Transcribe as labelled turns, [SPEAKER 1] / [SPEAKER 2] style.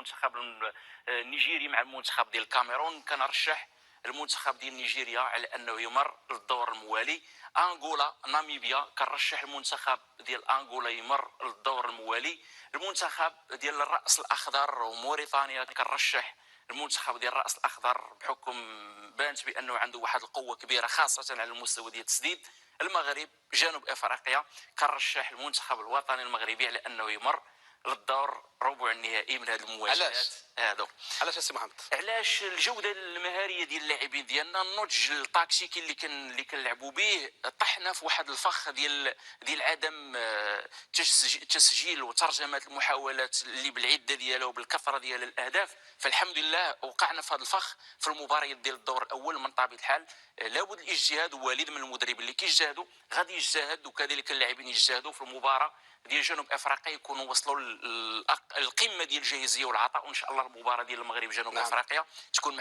[SPEAKER 1] المنتخب النيجيري مع المنتخب ديال الكاميرون، كنرشح المنتخب ديال نيجيريا على انه يمر للدور الموالي. انغولا، ناميبيا، كنرشح المنتخب ديال انغولا يمر للدور الموالي. المنتخب ديال الراس الاخضر وموريتانيا كنرشح المنتخب ديال الراس الاخضر بحكم بانت بانه عنده واحد القوه كبيره خاصه على المستوى ديال التسديد. المغرب، جنوب افريقيا، كنرشح المنتخب الوطني المغربي على انه يمر للدور ربع النهائي من هذه المواجهات هذو.
[SPEAKER 2] علاش سي محمد؟
[SPEAKER 1] علاش؟ الجوده المهاريه ديال اللاعبين ديالنا، النضج التاكتيكي اللي كنلعبوا به، طحنا في واحد الفخ ديال عدم تسجيل وترجمه المحاولات اللي بالعده ديالها وبالكثره ديال الاهداف. فالحمد لله وقعنا في هذا الفخ في المباريات ديال الدور الاول. من طبيعه الحال لابد الاجتهاد، ووالد من المدربين اللي كيجتهدوا غادي يجتهد، وكذلك اللاعبين يجتهدوا في المباراه ديال جنوب افريقيا يكونوا وصلوا للقمه ديال الجاهزيه والعطاء. وان شاء الله المباراه ديال المغرب جنوب افريقيا تكون